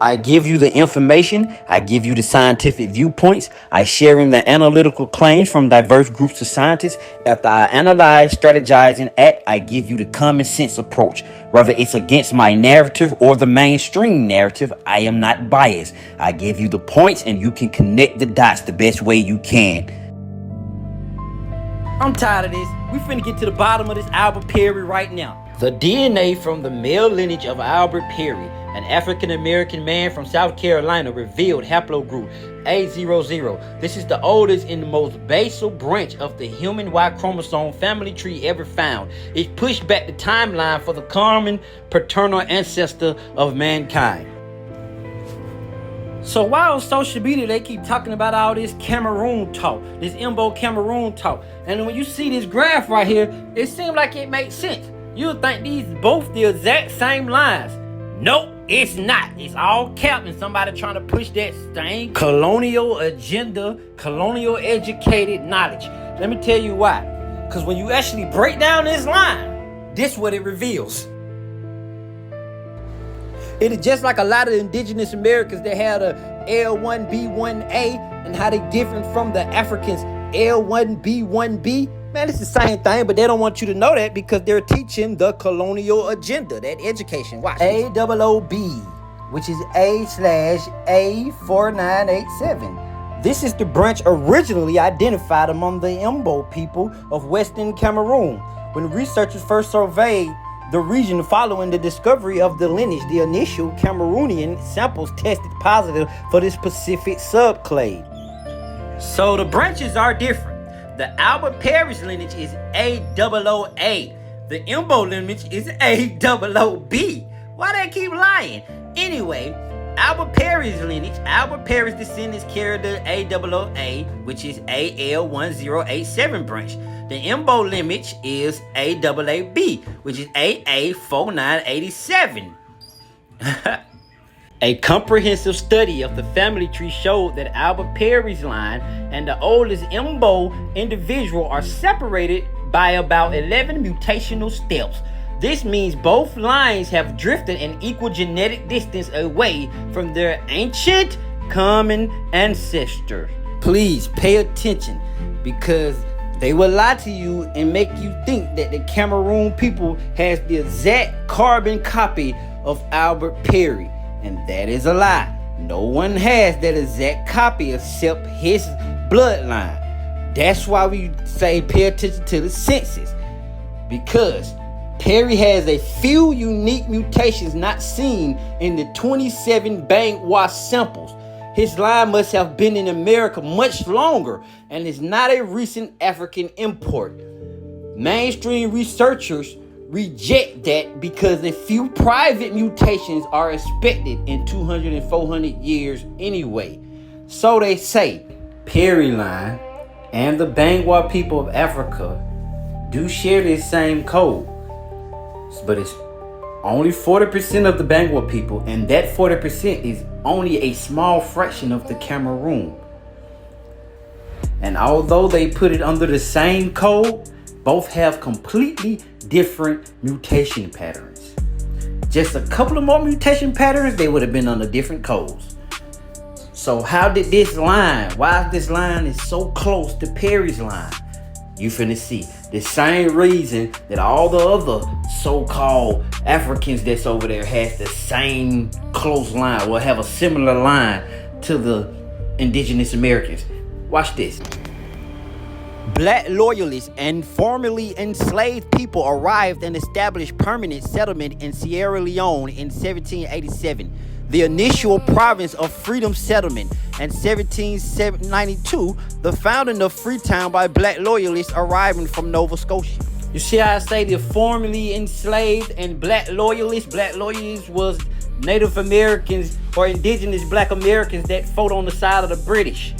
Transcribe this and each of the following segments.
I give you the information, I give you the scientific viewpoints, I share in the analytical claims from diverse groups of scientists. After I analyze, strategize, and act, I give you the common sense approach. Whether it's against my narrative or the mainstream narrative, I am not biased. I give you the points and you can connect the dots the best way you can. I'm tired of this. We finna get to the bottom of this Albert Perry right now. The DNA from the male lineage of Albert Perry, an African-American man from South Carolina, revealed haplogroup A00. This is the oldest and the most basal branch of the human Y chromosome family tree ever found. It pushed back the timeline for the common paternal ancestor of mankind. So why on social media they keep talking about all this Cameroon talk, this Imbo Cameroon talk? And when you see this graph right here, it seems like it makes sense. You'll think these both the exact same lines. Nope, it's not. It's all cap and somebody trying to push that same colonial agenda, colonial educated knowledge. Let me tell you why. Because when you actually break down this line, this is what it reveals. It is just like a lot of the indigenous Americans that had a L1B1A and how they different from the Africans L1B1B. Man, it's the same thing, but they don't want you to know that because they're teaching the colonial agenda, that education. Watch AOOB, which is A/A4987. This is the branch originally identified among the Imbo people of Western Cameroon. When researchers first surveyed the region following the discovery of the lineage, the initial Cameroonian samples tested positive for this specific subclade. So the branches are different. The Albert Perry's lineage is AOOA. The Imbo lineage is AOOB. Why they keep lying? Anyway, Albert Perry's lineage, Albert Perry's descendants carry the AOOA, which is AL1087 branch. The Imbo lineage is AAAB, which is AA4987. A comprehensive study of the family tree showed that Albert Perry's line and the oldest Imbo individual are separated by about 11 mutational steps. This means both lines have drifted an equal genetic distance away from their ancient common ancestor. Please pay attention because they will lie to you and make you think that the Cameroon people has the exact carbon copy of Albert Perry. And that is a lie. No one has that exact copy except his bloodline. That's why we say pay attention to the census. Because Perry has a few unique mutations not seen in the 27 Bangwa samples. His line must have been in America much longer and is not a recent African import. Mainstream researchers reject that because a few private mutations are expected in 200 and 400 years anyway. So they say Perry line and the Bangwa people of Africa do share this same code, but it's only 40% of the Bangwa people, and that 40% is only a small fraction of the Cameroon. And although they put it under the same code, both have completely different mutation patterns. Just a couple of more mutation patterns, they would have been under different codes. So how did this line, why is this line is so close to Perry's line? You finna see. The same reason that all the other so-called Africans that's over there has the same close line, will have a similar line to the indigenous Americans. Watch this. Black loyalists and formerly enslaved people arrived and established permanent settlement in Sierra Leone in 1787, the initial province of Freedom Settlement, and 1792, the founding of Freetown by black loyalists arriving from Nova Scotia. You see how I say the formerly enslaved and black loyalists? Black loyalists was Native Americans or indigenous black Americans that fought on the side of the British.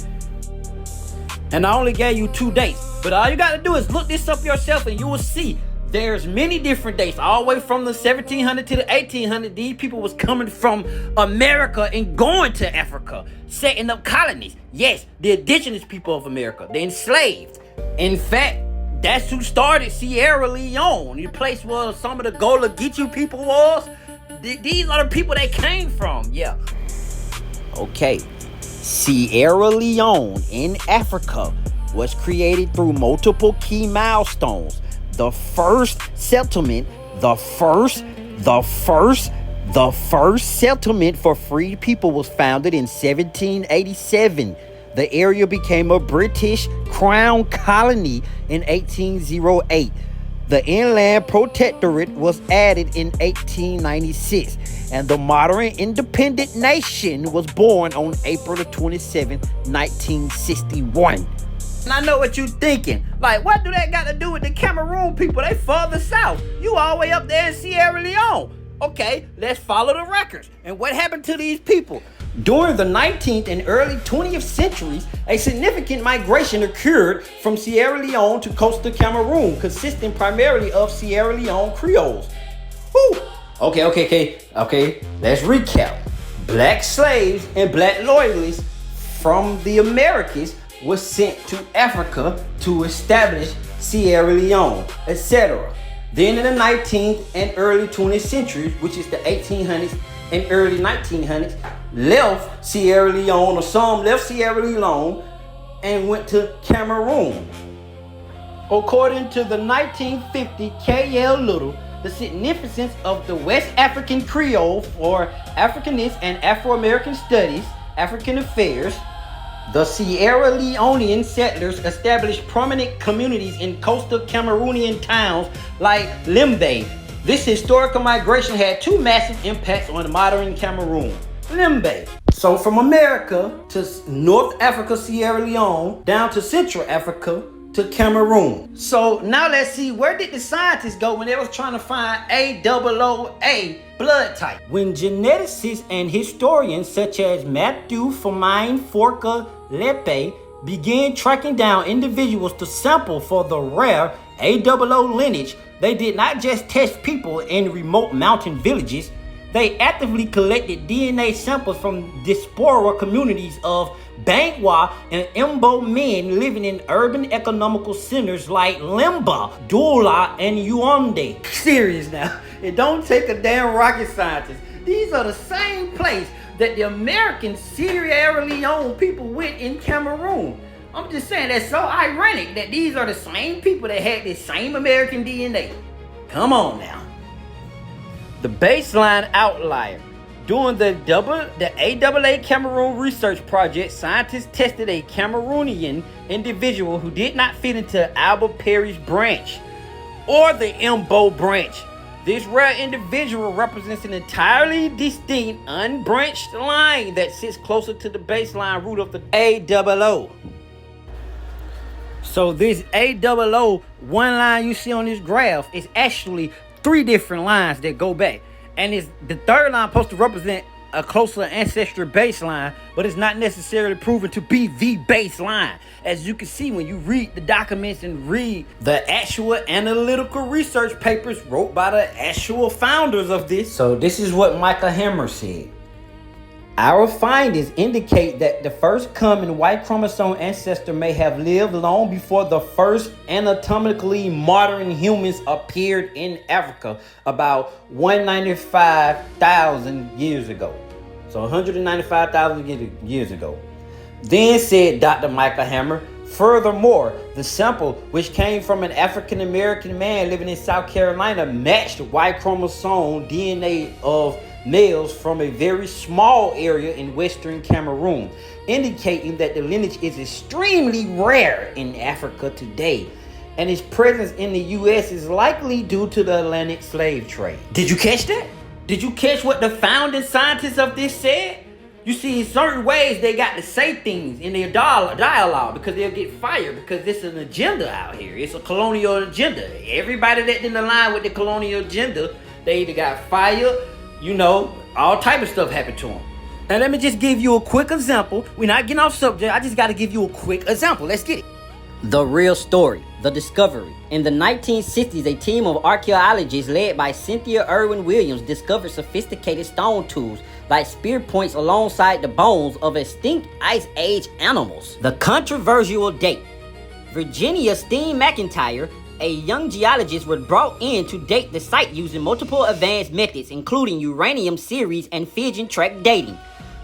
And I only gave you 2 dates, but all you got to do is look this up yourself and you will see there's many different dates, all the way from the 1700 to the 1800. These people was coming from America and going to Africa, setting up colonies. Yes, the indigenous people of America, the enslaved. In fact, that's who started Sierra Leone, the place where some of the Gullah Geechee people was. These are the people they came from, yeah. Okay. Sierra Leone in Africa was created through multiple key milestones. The first settlement, the first settlement for freed people was founded in 1787. The area became a British crown colony in 1808. The Inland Protectorate was added in 1896, and the modern independent nation was born on April the 27th, 1961. And I know what you're thinking. Like, what do that got to do with the Cameroon people? They further south. You all the way up there in Sierra Leone. Okay, let's follow the records. And what happened to these people? During the 19th and early 20th centuries, a significant migration occurred from Sierra Leone to coastal Cameroon, consisting primarily of Sierra Leone Creoles. Whew. Okay, let's recap. Black slaves and black loyalists from the Americas was sent to Africa to establish Sierra Leone, etc. Then in the 19th and early 20th centuries, which is the 1800s and early 1900s, left Sierra Leone, or some left Sierra Leone and went to Cameroon. According to the 1950 K.L. Little, the significance of the West African Creole for Africanist and Afro-American Studies, African Affairs, the Sierra Leonean settlers established prominent communities in coastal Cameroonian towns like Limbe. This historical migration had two massive impacts on modern Cameroon. Limbe. So from America to North Africa, Sierra Leone, down to Central Africa to Cameroon. So now let's see, where did the scientists go when they was trying to find AOOA blood type? When geneticists and historians such as Matthew Famine Forca Lepe began tracking down individuals to sample for the rare AOO lineage, they did not just test people in remote mountain villages. They actively collected DNA samples from diaspora communities of Bangwa and Imbo men living in urban economical centers like Limba, Douala, and Yaoundé. Serious now. It don't take a damn rocket scientist. These are the same place that the American Sierra Leone people went in Cameroon. I'm just saying, that's so ironic that these are the same people that had this same American DNA. Come on now. The baseline outlier. During the AAA Cameroon research project, scientists tested a Cameroonian individual who did not fit into Albert Perry's branch or the Imbo branch. This rare individual represents an entirely distinct, unbranched line that sits closer to the baseline root of the AOO. So this AOO, one line you see on this graph, is actually three different lines that go back. And it's the third line supposed to represent a closer ancestral baseline, but it's not necessarily proven to be the baseline. As you can see when you read the documents and read the actual analytical research papers wrote by the actual founders of this. So this is what Michael Hammer said. Our findings indicate that the first common Y chromosome ancestor may have lived long before the first anatomically modern humans appeared in Africa about 195,000 years ago. So 195,000 years ago. Then said Dr. Michael Hammer, furthermore, the sample, which came from an African American man living in South Carolina, matched Y chromosome DNA of males from a very small area in western Cameroon, indicating that the lineage is extremely rare in Africa today, and its presence in the U.S. is likely due to the Atlantic slave trade. Did you catch that? Did you catch what the founding scientists of this said? You see, in certain ways, they got to say things in their dialogue because they'll get fired because it's an agenda out here. It's a colonial agenda. Everybody that didn't align with the colonial agenda, they either got fired, all type of stuff happened to them. Now let me just give you a quick example. We're not getting off subject. I just got to give you a quick example. Let's get it. The real story, the discovery. In the 1960s, a team of archaeologists led by Cynthia Irwin Williams discovered sophisticated stone tools like spear points alongside the bones of extinct Ice Age animals. The controversial date. Virginia Steen McIntyre, a young geologist, was brought in to date the site using multiple advanced methods, including uranium series and fission track dating.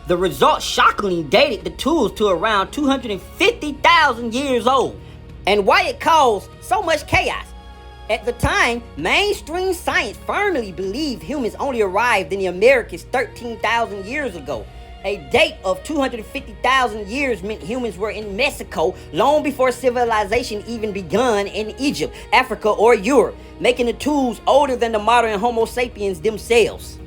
The results shockingly dated the tools to around 250,000 years old. And why it caused so much chaos. At the time, mainstream science firmly believed humans only arrived in the Americas 13,000 years ago. A date of 250,000 years meant humans were in Mexico long before civilization even begun in Egypt, Africa, or Europe, making the tools older than the modern Homo sapiens themselves.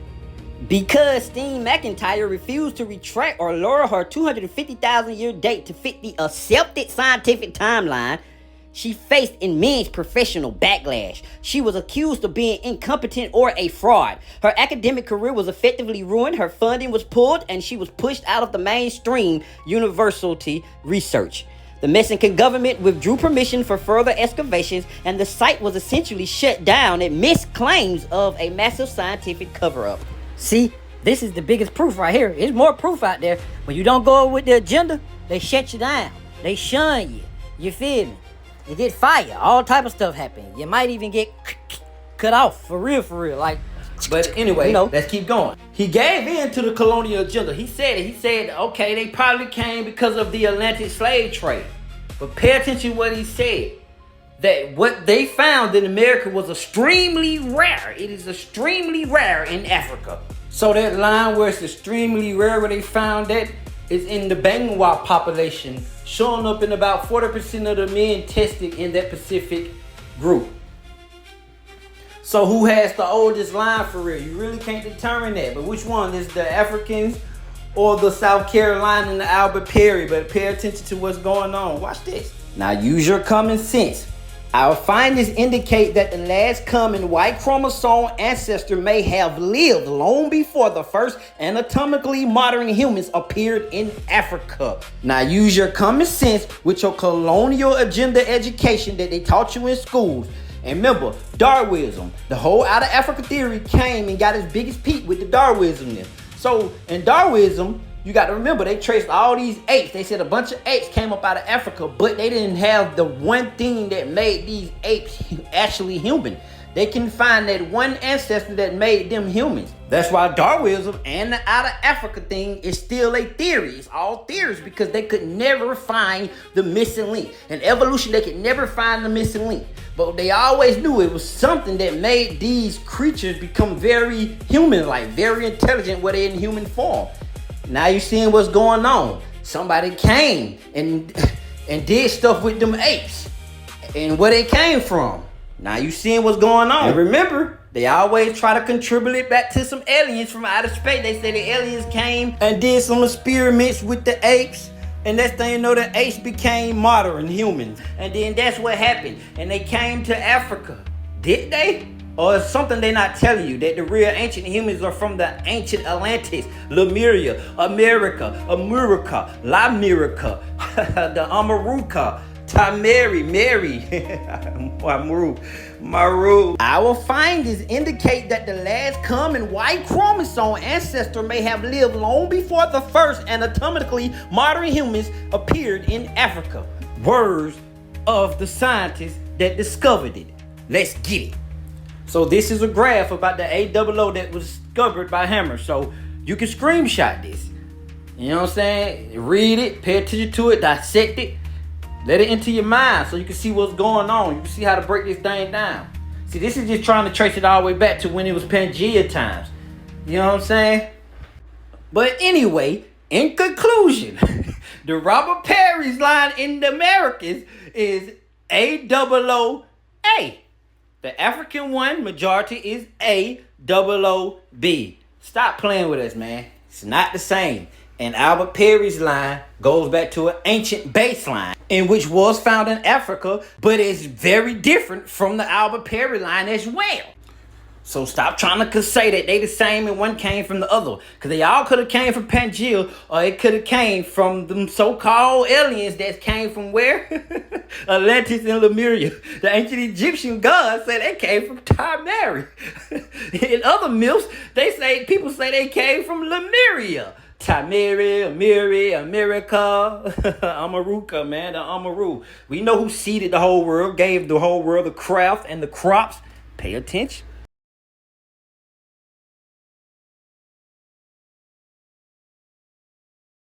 Because Steve McIntyre refused to retract or lower her 250,000 year date to fit the accepted scientific timeline, she faced immense professional backlash. She was accused of being incompetent or a fraud. Her academic career was effectively ruined, her funding was pulled, and she was pushed out of the mainstream university research. The Mexican government withdrew permission for further excavations, and the site was essentially shut down amidst claims of a massive scientific cover-up. See, this is the biggest proof right here. There's more proof out there. When you don't go with the agenda, they shut you down. They shun you. You feel me? You get fired. All type of stuff happen. You might even get cut off. For real. Like, but anyway, let's keep going. He gave in to the colonial agenda. He said, okay, they probably came because of the Atlantic slave trade. But pay attention to what he said. That what they found in America was extremely rare. It is extremely rare in Africa. So that line where it's extremely rare, where they found that, is in the Bangwa population, showing up in about 40% of the men tested in that Pacific group. So who has the oldest line for real? You really can't determine that. But which one is the Africans or the South Carolina and the Albert Perry? But pay attention to what's going on. Watch this. Now use your common sense. Our findings indicate that the last common Y chromosome ancestor may have lived long before the first anatomically modern humans appeared in Africa. Now use your common sense with your colonial agenda education that they taught you in schools. And remember, Darwinism, the whole out of Africa theory came and got its biggest peak with the Darwinism there. So in Darwinism, you got to remember, they traced all these apes. They said a bunch of apes came up out of Africa, but they didn't have the one thing that made these apes actually human. They can find that one ancestor that made them humans. That's why Darwinism and the out of Africa thing is still a theory. It's all theories because they could never find the missing link. In evolution, they could never find the missing link. But they always knew it was something that made these creatures become very human-like, very intelligent where they're in human form. Now you're seeing what's going on. Somebody came and did stuff with them apes and where they came from. Now you seeing what's going on. And remember, they always try to contribute it back to some aliens from outer space. They say the aliens came and did some experiments with the apes. And next thing you know, the apes became modern humans. And then that's what happened. And they came to Africa. Did they? Or it's something they're not telling you, that the real ancient humans are from the ancient Atlantis, Lemuria, America, Amurica, Lamirica, the Amaruca, Tameri, Mary, Maru. Our findings indicate that the last common Y chromosome ancestor may have lived long before the first anatomically modern humans appeared in Africa. Words of the scientists that discovered it. Let's get it. So this is a graph about the AOO that was discovered by Hammer. So you can screenshot this. You know what I'm saying? Read it, pay attention to it, dissect it. Let it into your mind so you can see what's going on. You can see how to break this thing down. See, this is just trying to trace it all the way back to when it was Pangea times. You know what I'm saying? But anyway, in conclusion, the Robert Perry's line in the Americas is AOOA. The African one, majority, is AOOB. Stop playing with us, man. It's not the same. And Albert Perry's line goes back to an ancient baseline, in which was found in Africa, but it's very different from the Albert Perry line as well. So stop trying to say that they the same and one came from the other. Because they all could have came from Pangea, or it could have came from them so-called aliens that came from where? Atlantis and Lemuria. The ancient Egyptian gods say they came from Tameri. In other myths, people say they came from Lemuria. Tameri, Amiri, America, Amaruca, man, the Amaru. We know who seeded the whole world, gave the whole world the craft and the crops. Pay attention.